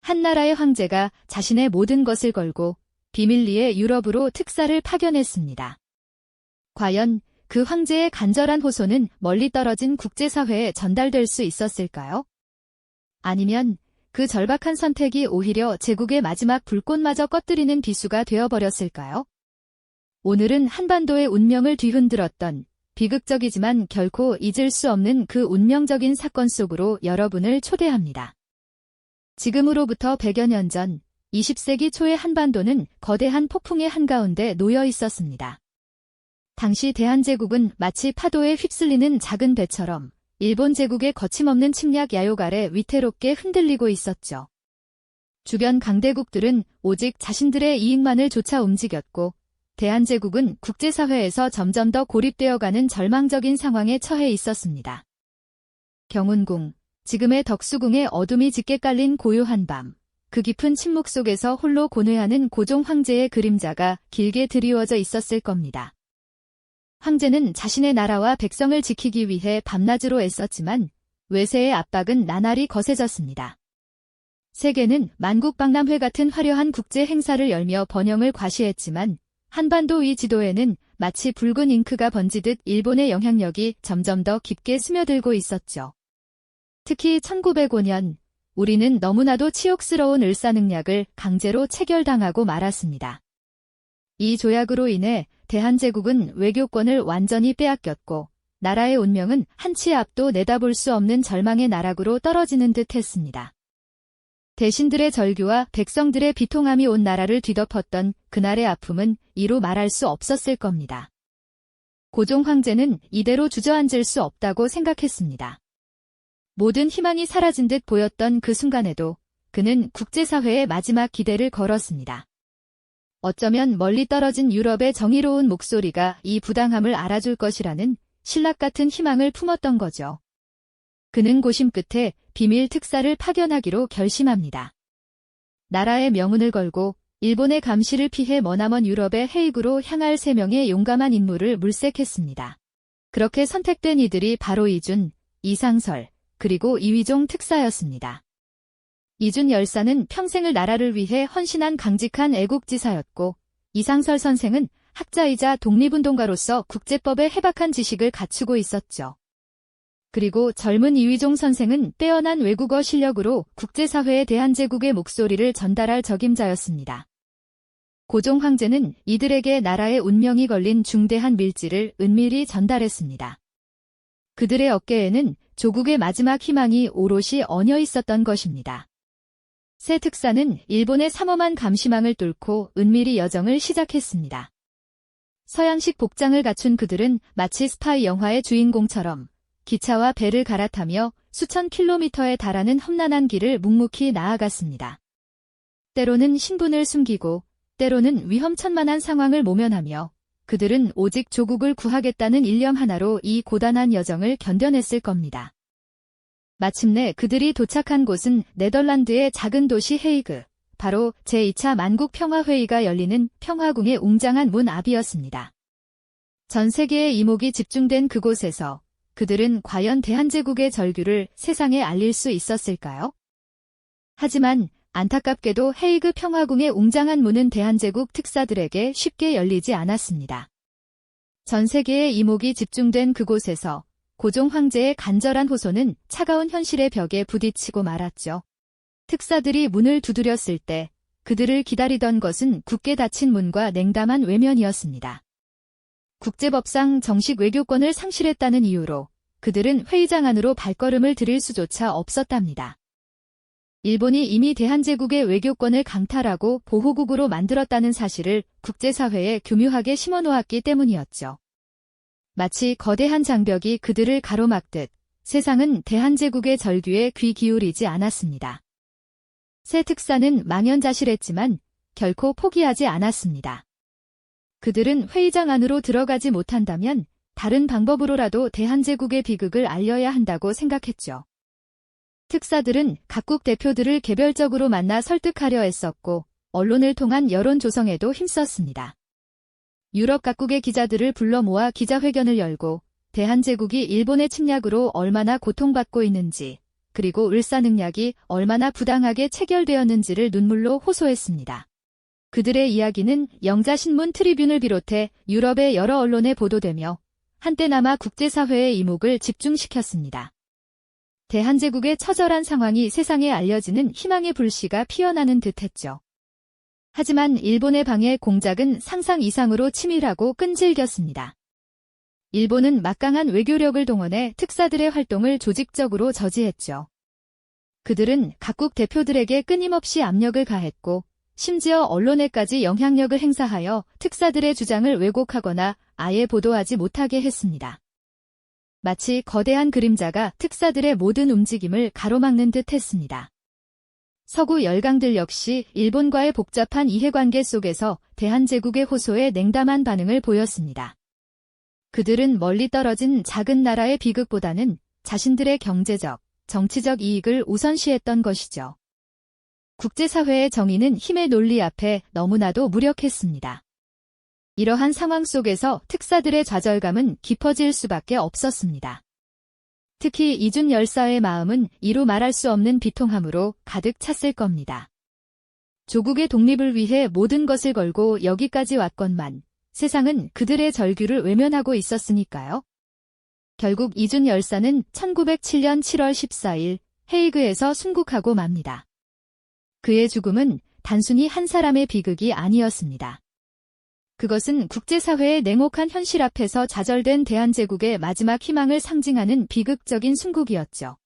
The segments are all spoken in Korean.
한 나라의 황제가 자신의 모든 것을 걸고 비밀리에 유럽으로 특사를 파견했습니다. 과연 그 황제의 간절한 호소는 멀리 떨어진 국제사회에 전달될 수 있었을까요? 아니면 그 절박한 선택이 오히려 제국의 마지막 불꽃마저 꺼뜨리는 비수가 되어버렸을까요? 오늘은 한반도의 운명을 뒤흔들었던 비극적이지만 결코 잊을 수 없는 그 운명적인 사건 속으로 여러분을 초대합니다. 지금으로부터 100여 년 전 20세기 초의 한반도는 거대한 폭풍의 한가운데 놓여 있었습니다. 당시 대한제국은 마치 파도에 휩쓸리는 작은 배처럼 일본 제국의 거침없는 침략 야욕 아래 위태롭게 흔들리고 있었죠. 주변 강대국들은 오직 자신들의 이익만을 쫓아 움직였고 대한제국은 국제사회에서 점점 더 고립되어가는 절망적인 상황에 처해 있었습니다. 경운궁, 지금의 덕수궁의 어둠이 짙게 깔린 고요한 밤, 그 깊은 침묵 속에서 홀로 고뇌하는 고종 황제의 그림자가 길게 드리워져 있었을 겁니다. 황제는 자신의 나라와 백성을 지키기 위해 밤낮으로 애썼지만 외세의 압박은 나날이 거세졌습니다. 세계는 만국박람회 같은 화려한 국제 행사를 열며 번영을 과시했지만 한반도 위 지도에는 마치 붉은 잉크가 번지듯 일본의 영향력이 점점 더 깊게 스며들고 있었죠. 특히 1905년 우리는 너무나도 치욕스러운 을사늑약을 강제로 체결당하고 말았습니다. 이 조약으로 인해 대한제국은 외교권을 완전히 빼앗겼고 나라의 운명은 한치 앞도 내다볼 수 없는 절망의 나락으로 떨어지는 듯 했습니다. 대신들의 절규와 백성들의 비통함이 온 나라를 뒤덮었던 그날의 아픔은 이루 말할 수 없었을 겁니다. 고종 황제는 이대로 주저앉을 수 없다고 생각했습니다. 모든 희망이 사라진 듯 보였던 그 순간에도 그는 국제사회의 마지막 기대를 걸었습니다. 어쩌면 멀리 떨어진 유럽의 정의로운 목소리가 이 부당함을 알아줄 것이라는 신락 같은 희망을 품었던 거죠. 그는 고심 끝에 비밀 특사를 파견하기로 결심합니다. 나라의 명운을 걸고 일본의 감시를 피해 머나먼 유럽의 헤이그로 향할 3명의 용감한 인물을 물색했습니다. 그렇게 선택된 이들이 바로 이준, 이상설, 그리고 이휘종 특사였습니다. 이준 열사는 평생을 나라를 위해 헌신한 강직한 애국지사였고 이상설 선생은 학자이자 독립운동가로서 국제법의 해박한 지식을 갖추고 있었죠. 그리고 젊은 이휘종 선생은 빼어난 외국어 실력으로 국제사회에 대한제국의 목소리를 전달할 적임자였습니다. 고종 황제는 이들에게 나라의 운명이 걸린 중대한 밀지를 은밀히 전달했습니다. 그들의 어깨에는 조국의 마지막 희망이 오롯이 얹어 있었던 것입니다. 새 특사는 일본의 삼엄한 감시망을 뚫고 은밀히 여정을 시작했습니다. 서양식 복장을 갖춘 그들은 마치 스파이 영화의 주인공처럼 기차와 배를 갈아타며 수천 킬로미터에 달하는 험난한 길을 묵묵히 나아갔습니다. 때로는 신분을 숨기고 때로는 위험천만한 상황을 모면하며 그들은 오직 조국을 구하겠다는 일념 하나로 이 고단한 여정을 견뎌냈을 겁니다. 마침내 그들이 도착한 곳은 네덜란드의 작은 도시 헤이그, 바로 제2차 만국평화회의가 열리는 평화궁의 웅장한 문 앞이었습니다. 전 세계의 이목이 집중된 그곳에서 그들은 과연 대한제국의 절규를 세상에 알릴 수 있었을까요? 하지만 안타깝게도 헤이그 평화궁의 웅장한 문은 대한제국 특사들에게 쉽게 열리지 않았습니다. 전 세계의 이목이 집중된 그곳에서 고종 황제의 간절한 호소는 차가운 현실의 벽에 부딪히고 말았죠. 특사들이 문을 두드렸을 때 그들을 기다리던 것은 굳게 닫힌 문과 냉담한 외면이었습니다. 국제법상 정식 외교권을 상실했다는 이유로 그들은 회의장 안으로 발걸음을 들일 수조차 없었답니다. 일본이 이미 대한제국의 외교권을 강탈하고 보호국으로 만들었다는 사실을 국제사회에 교묘하게 심어놓았기 때문이었죠. 마치 거대한 장벽이 그들을 가로막듯 세상은 대한제국의 절규에 귀 기울이지 않았습니다. 새 특사는 망연자실했지만 결코 포기하지 않았습니다. 그들은 회의장 안으로 들어가지 못한다면 다른 방법으로라도 대한제국의 비극을 알려야 한다고 생각했죠. 특사들은 각국 대표들을 개별적으로 만나 설득하려 애썼고 언론을 통한 여론 조성에도 힘썼습니다. 유럽 각국의 기자들을 불러 모아 기자회견을 열고 대한제국이 일본의 침략으로 얼마나 고통받고 있는지, 그리고 을사늑약이 얼마나 부당하게 체결되었는지를 눈물로 호소했습니다. 그들의 이야기는 영자신문 트리뷴을 비롯해 유럽의 여러 언론에 보도되며 한때나마 국제사회의 이목을 집중시켰습니다. 대한제국의 처절한 상황이 세상에 알려지는 희망의 불씨가 피어나는 듯했죠. 하지만 일본의 방해 공작은 상상 이상으로 치밀하고 끈질겼습니다. 일본은 막강한 외교력을 동원해 특사들의 활동을 조직적으로 저지했죠. 그들은 각국 대표들에게 끊임없이 압력을 가했고 심지어 언론에까지 영향력을 행사하여 특사들의 주장을 왜곡하거나 아예 보도하지 못하게 했습니다. 마치 거대한 그림자가 특사들의 모든 움직임을 가로막는 듯 했습니다. 서구 열강들 역시 일본과의 복잡한 이해관계 속에서 대한제국의 호소에 냉담한 반응을 보였습니다. 그들은 멀리 떨어진 작은 나라의 비극보다는 자신들의 경제적, 정치적 이익을 우선시했던 것이죠. 국제사회의 정의는 힘의 논리 앞에 너무나도 무력했습니다. 이러한 상황 속에서 특사들의 좌절감은 깊어질 수밖에 없었습니다. 특히 이준 열사의 마음은 이루 말할 수 없는 비통함으로 가득 찼을 겁니다. 조국의 독립을 위해 모든 것을 걸고 여기까지 왔건만 세상은 그들의 절규를 외면하고 있었으니까요. 결국 이준 열사는 1907년 7월 14일 헤이그에서 순국하고 맙니다. 그의 죽음은 단순히 한 사람의 비극이 아니었습니다. 그것은 국제사회의 냉혹한 현실 앞에서 좌절된 대한제국의 마지막 희망을 상징하는 비극적인 순국이었죠.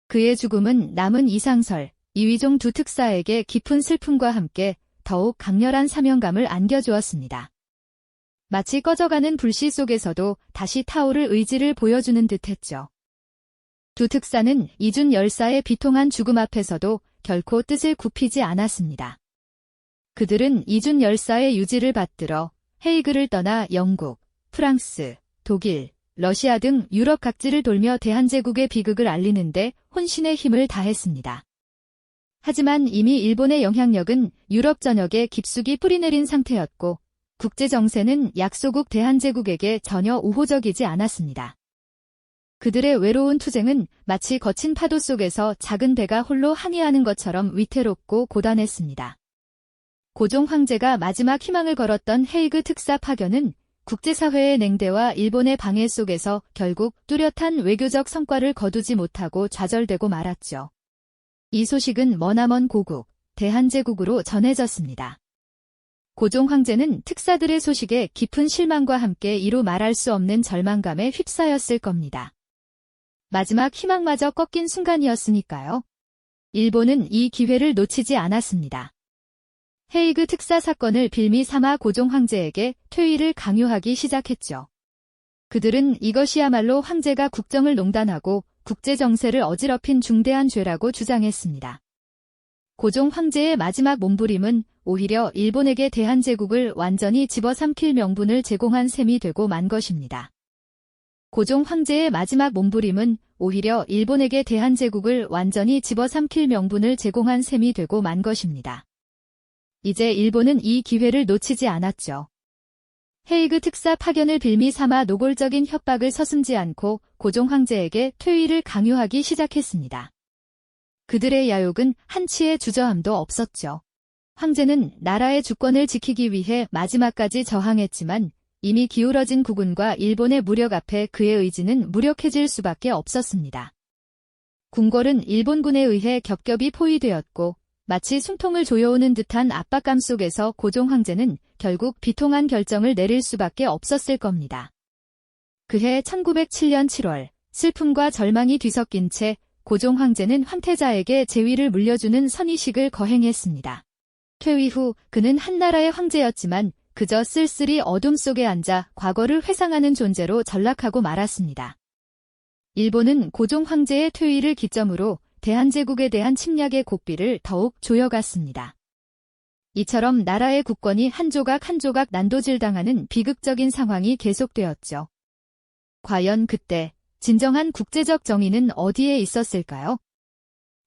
그의 죽음은 남은 이상설, 이휘종 두 특사에게 깊은 슬픔과 함께 더욱 강렬한 사명감을 안겨주었습니다. 마치 꺼져가는 불씨 속에서도 다시 타오를 의지를 보여주는 듯했죠. 두 특사는 이준 열사의 비통한 죽음 앞에서도 결코 뜻을 굽히지 않았습니다. 그들은 이준 열사의 유지를 받들어 헤이그를 떠나 영국, 프랑스, 독일, 러시아 등 유럽 각지를 돌며 대한제국의 비극을 알리는데 혼신의 힘을 다했습니다. 하지만 이미 일본의 영향력은 유럽 전역에 깊숙이 뿌리내린 상태였고 국제정세는 약소국 대한제국에게 전혀 우호적이지 않았습니다. 그들의 외로운 투쟁은 마치 거친 파도 속에서 작은 배가 홀로 항해하는 것처럼 위태롭고 고단했습니다. 고종 황제가 마지막 희망을 걸었던 헤이그 특사 파견은 국제사회의 냉대와 일본의 방해 속에서 결국 뚜렷한 외교적 성과를 거두지 못하고 좌절되고 말았죠. 이 소식은 머나먼 고국, 대한제국으로 전해졌습니다. 고종 황제는 특사들의 소식에 깊은 실망과 함께 이루 말할 수 없는 절망감에 휩싸였을 겁니다. 마지막 희망마저 꺾인 순간이었으니까요. 일본은 이 기회를 놓치지 않았습니다. 헤이그 특사 사건을 빌미 삼아 고종 황제에게 퇴위를 강요하기 시작했죠. 그들은 이것이야말로 황제가 국정을 농단하고 국제정세를 어지럽힌 중대한 죄라고 주장했습니다. 고종 황제의 마지막 몸부림은 오히려 일본에게 대한제국을 완전히 집어삼킬 명분을 제공한 셈이 되고 만 것입니다. 고종 황제의 마지막 몸부림은 오히려 일본에게 대한제국을 완전히 집어삼킬 명분을 제공한 셈이 되고 만 것입니다. 이제 일본은 이 기회를 놓치지 않았죠. 헤이그 특사 파견을 빌미 삼아 노골적인 협박을 서슴지 않고 고종 황제에게 퇴위를 강요하기 시작했습니다. 그들의 야욕은 한치의 주저함도 없었죠. 황제는 나라의 주권을 지키기 위해 마지막까지 저항했지만 이미 기울어진 국군과 일본의 무력 앞에 그의 의지는 무력해질 수밖에 없었습니다. 궁궐은 일본군에 의해 겹겹이 포위되었고 마치 숨통을 조여오는 듯한 압박감 속에서 고종 황제는 결국 비통한 결정을 내릴 수밖에 없었을 겁니다. 그해 1907년 7월 슬픔과 절망이 뒤섞인 채 고종 황제는 황태자에게 제위를 물려주는 선의식을 거행했습니다. 퇴위 후 그는 한나라의 황제였지만 그저 쓸쓸히 어둠 속에 앉아 과거를 회상하는 존재로 전락하고 말았습니다. 일본은 고종 황제의 퇴위를 기점으로 대한제국에 대한 침략의 고삐를 더욱 조여갔습니다. 이처럼 나라의 국권이 한 조각 한 조각 난도질당하는 비극적인 상황이 계속되었죠. 과연 그때 진정한 국제적 정의는 어디에 있었을까요?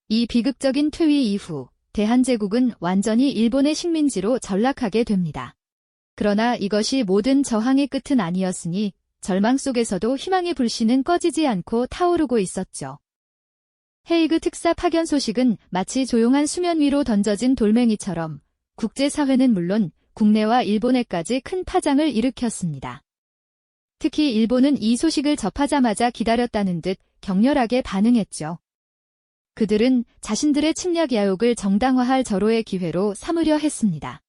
이 비극적인 퇴위 이후 대한제국은 완전히 일본의 식민지로 전락하게 됩니다. 그러나 이것이 모든 저항의 끝은 아니었으니 절망 속에서도 희망의 불씨는 꺼지지 않고 타오르고 있었죠. 헤이그 특사 파견 소식은 마치 조용한 수면 위로 던져진 돌멩이처럼 국제사회는 물론 국내와 일본에까지 큰 파장을 일으켰습니다. 특히 일본은 이 소식을 접하자마자 기다렸다는 듯 격렬하게 반응했죠. 그들은 자신들의 침략 야욕을 정당화할 절호의 기회로 삼으려 했습니다.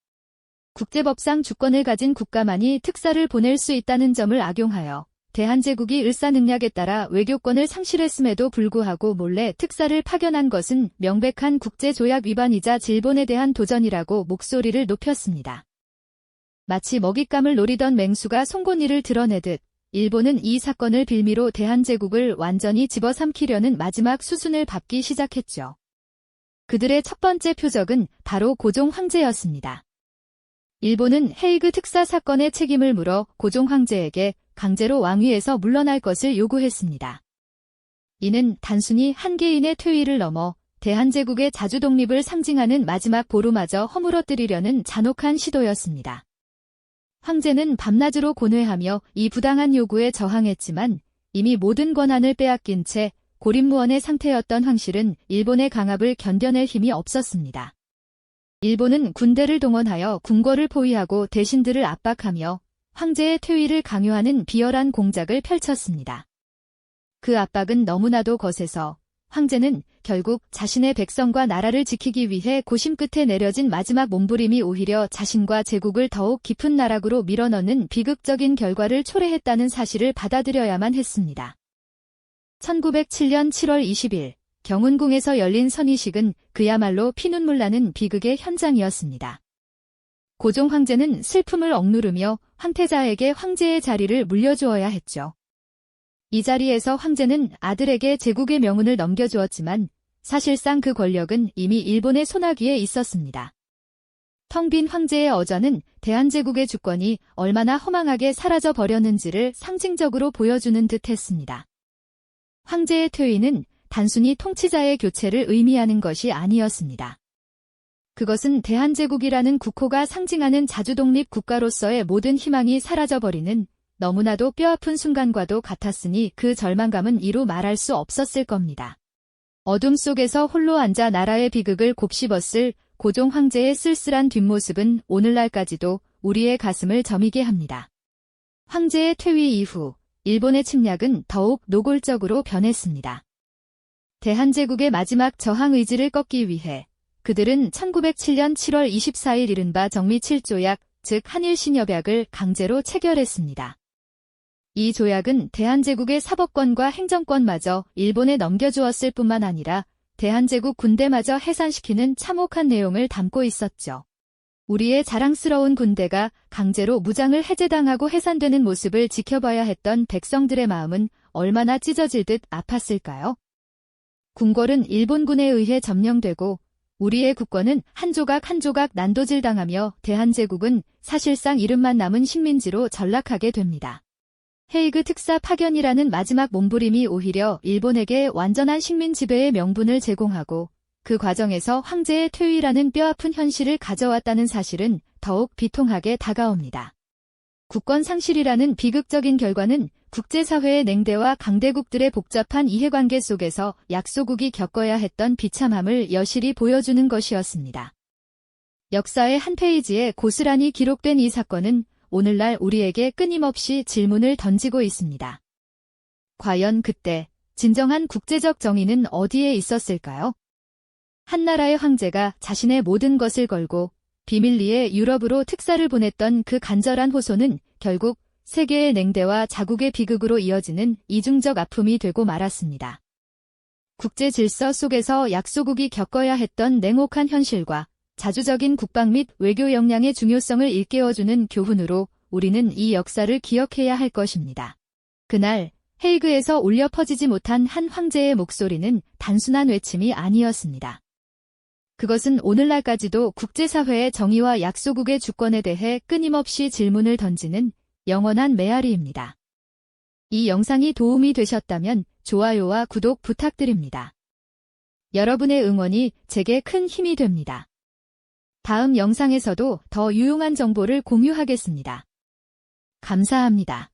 국제법상 주권을 가진 국가만이 특사를 보낼 수 있다는 점을 악용하여 대한제국이 일사능략에 따라 외교권을 상실했음에도 불구하고 몰래 특사를 파견한 것은 명백한 국제조약 위반이자 질본에 대한 도전이라고 목소리를 높였습니다. 마치 먹잇감을 노리던 맹수가 송곳니를 드러내듯 일본은 이 사건을 빌미로 대한제국을 완전히 집어삼키려는 마지막 수순을 밟기 시작했죠. 그들의 첫 번째 표적은 바로 고종 황제였습니다. 일본은 헤이그 특사 사건의 책임을 물어 고종 황제에게 강제로 왕위에서 물러날 것을 요구했습니다. 이는 단순히 한 개인의 퇴위를 넘어 대한제국의 자주독립을 상징하는 마지막 보루마저 허물어뜨리려는 잔혹한 시도였습니다. 황제는 밤낮으로 고뇌하며 이 부당한 요구에 저항했지만 이미 모든 권한을 빼앗긴 채 고립무원의 상태였던 황실은 일본의 강압을 견뎌낼 힘이 없었습니다. 일본은 군대를 동원하여 궁궐을 포위하고 대신들을 압박하며 황제의 퇴위를 강요하는 비열한 공작을 펼쳤습니다. 그 압박은 너무나도 거세서 황제는 결국 자신의 백성과 나라를 지키기 위해 고심 끝에 내려진 마지막 몸부림이 오히려 자신과 제국을 더욱 깊은 나락으로 밀어넣는 비극적인 결과를 초래했다는 사실을 받아들여야만 했습니다. 1907년 7월 20일 경운궁에서 열린 선의식은 그야말로 피눈물 나는 비극의 현장이었습니다. 고종 황제는 슬픔을 억누르며 황태자에게 황제의 자리를 물려주어야 했죠. 이 자리에서 황제는 아들에게 제국의 명운을 넘겨주었지만 사실상 그 권력은 이미 일본의 손아귀에 있었습니다. 텅 빈 황제의 어좌는 대한제국의 주권이 얼마나 허망하게 사라져 버렸는지를 상징적으로 보여주는 듯 했습니다. 황제의 퇴위는 단순히 통치자의 교체를 의미하는 것이 아니었습니다. 그것은 대한제국이라는 국호가 상징하는 자주독립 국가로서의 모든 희망이 사라져버리는 너무나도 뼈아픈 순간과도 같았으니 그 절망감은 이루 말할 수 없었을 겁니다. 어둠 속에서 홀로 앉아 나라의 비극을 곱씹었을 고종 황제의 쓸쓸한 뒷모습은 오늘날까지도 우리의 가슴을 저미게 합니다. 황제의 퇴위 이후 일본의 침략은 더욱 노골적으로 변했습니다. 대한제국의 마지막 저항 의지를 꺾기 위해 그들은 1907년 7월 24일 이른바 정미 7조약, 즉 한일신협약을 강제로 체결했습니다. 이 조약은 대한제국의 사법권과 행정권마저 일본에 넘겨주었을 뿐만 아니라 대한제국 군대마저 해산시키는 참혹한 내용을 담고 있었죠. 우리의 자랑스러운 군대가 강제로 무장을 해제당하고 해산되는 모습을 지켜봐야 했던 백성들의 마음은 얼마나 찢어질 듯 아팠을까요? 궁궐은 일본군에 의해 점령되고 우리의 국권은 한 조각 한 조각 난도질당하며 대한제국은 사실상 이름만 남은 식민지로 전락하게 됩니다. 헤이그 특사 파견이라는 마지막 몸부림이 오히려 일본에게 완전한 식민 지배의 명분을 제공하고 그 과정에서 황제의 퇴위라는 뼈아픈 현실을 가져왔다는 사실은 더욱 비통하게 다가옵니다. 국권 상실이라는 비극적인 결과는 국제사회의 냉대와 강대국들의 복잡한 이해관계 속에서 약소국이 겪어야 했던 비참함을 여실히 보여주는 것이었습니다. 역사의 한 페이지에 고스란히 기록된 이 사건은 오늘날 우리에게 끊임없이 질문을 던지고 있습니다. 과연 그때 진정한 국제적 정의는 어디에 있었을까요? 한 나라의 황제가 자신의 모든 것을 걸고 비밀리에 유럽으로 특사를 보냈던 그 간절한 호소는 결국 세계의 냉대와 자국의 비극으로 이어지는 이중적 아픔이 되고 말았습니다. 국제 질서 속에서 약소국이 겪어야 했던 냉혹한 현실과 자주적인 국방 및 외교 역량의 중요성을 일깨워주는 교훈으로 우리는 이 역사를 기억해야 할 것입니다. 그날 헤이그에서 울려 퍼지지 못한 한 황제의 목소리는 단순한 외침이 아니었습니다. 그것은 오늘날까지도 국제사회의 정의와 약소국의 주권에 대해 끊임없이 질문을 던지는 영원한 메아리입니다. 이 영상이 도움이 되셨다면 좋아요와 구독 부탁드립니다. 여러분의 응원이 제게 큰 힘이 됩니다. 다음 영상에서도 더 유용한 정보를 공유하겠습니다. 감사합니다.